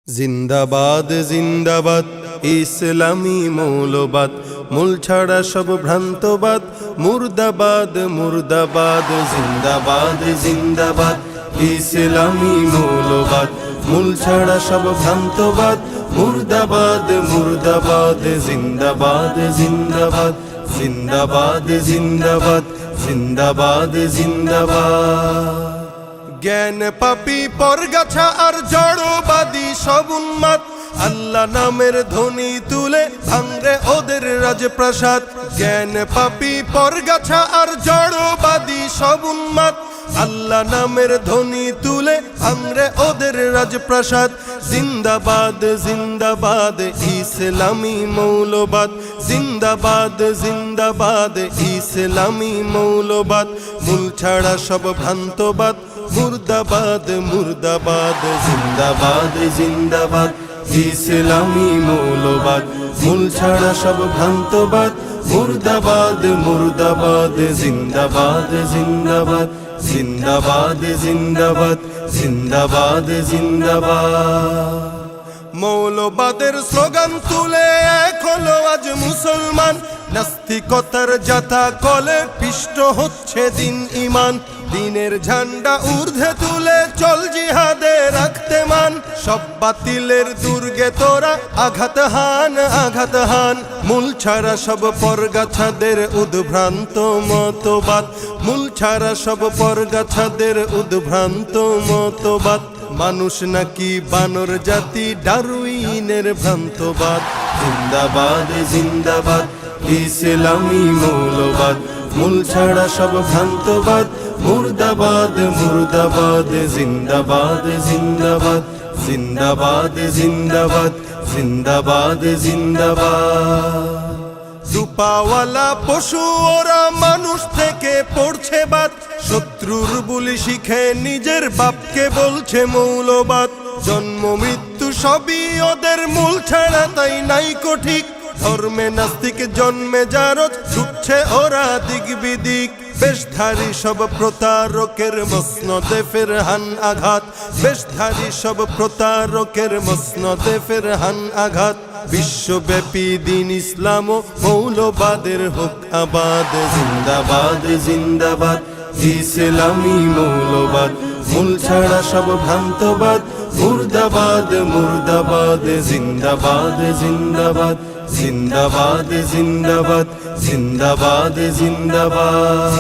জিন্দাবাদ জিন্দাবাদ ইসলামী মৌলবাদ, মূল ছাড়া সব ভ্রান্তবাদ, মুর্দাবাদ মুর্দাবাদ। জিন্দাবাদ জিন্দাবাদ ইসলামী মৌলবাদ, মূল ছাড়া সব ভ্রান্তবাদ, মুর্দাবাদ মুর্দাবাদ। জিন্দাবাদ জিন্দাবাদ জিন্দাবাদ জিন্দাবাদ জিন্দাবাদ জিন্দাবাদ। জ্ঞান পাপী পরগাছা আর জড়বাদী সব উন্মাদ, আল্লাহ নামের ধ্বনি তুলে ভাঙরে ওদের রাজপ্রাসাদ। জ্ঞান পাপী পরগাছা আর জড়বাদী সব উন্মাদ, আল্লাহ নামের ধ্বনি তুলে ভাঙরে ওদের রাজপ্রাসাদ। জিন্দাবাদ জিন্দাবাদ ইসলামী মৌলবাদ, জিন্দাবাদ জিন্দাবাদ ইসলামী মৌলবাদ, মূল ছাড়া সব ভ্রান্তবাদ, মুর্দাবাদ মুর্দাবাদ। জিন্দাবাদ জিন্দাবাদ ইসলামী মৌলবাদ, মূল ছাড়া সব ভ্রান্তবাদ, মুর্দাবাদ মুর্দাবাদ। জিন্দাবাদ জিন্দাবাদ জিন্দাবাদ জিন্দাবাদ জিন্দাবাদ জিন্দাবাদ। মৌলবাদের স্লোগান তুলে এক হলো আজ মুসলমান, নাস্তিকতার যাতা কলে পিষ্ট হচ্ছে দিন ইমান। দিনের ঝান্ডা ঊর্ধ্বে তুলে চল জিহাদে রাখতে মান, সব বাতিলের দুর্গে তোরা আঘাত হান আঘাত হান। মূল ছাড়া সব পরগাছাদের উদ্ভ্রান্ত মতবাদ, মূল ছাড়া সব পরগাছাদের উদ্ভ্রান্ত মতবাদ। মানুষ নাকি বানর জাতি ডারউইনের ভ্রান্তবাদ। জিন্দাবাদ জিন্দাবাদ ইসলামী মৌলবাদ, মূল ছাড়া সব ভ্রান্তবাদ, মুর্দাবাদ মুর্দাবাদ। জিন্দাবাদ জিন্দাবাদ জিন্দাবাদ জিন্দাবাদ জিন্দাবাদ জিন্দাবাদ। রূপাওয়ালা পশু ওরা মানুষ থেকে পড়ছে বাদ, শত্রুর বুলি শিখে নিজের বাপকে বলছে মৌলবাদ। জন্ম মৃত্যু সবই ওদের মূল ছাড়া তাই নাইকো ঠিক, ধর্মে নাস্তিক জন্মে জারজ ছুটছে ওরা দিক বিদিক। বেশধারী সব প্রতারকের মসনদে ফেরহান আঘাত, বেশধারী সব প্রতারকের মসনদে ফেরহান আঘাত। বিশ্বব্যাপী দিন ইসলাম ও মৌলবাদের হোক আবাদ। জিন্দাবাদ জিন্দাবাদ ইসলামী মৌলবাদ, মূল ছাড়া সব ভ্রান্তবাদ, মুর্দাবাদ মুর্দাবাদ। জিন্দাবাদ জিন্দাবাদ জিন্দাবাদ জিন্দাবাদ জিন্দাবাদ জিন্দাবাদ।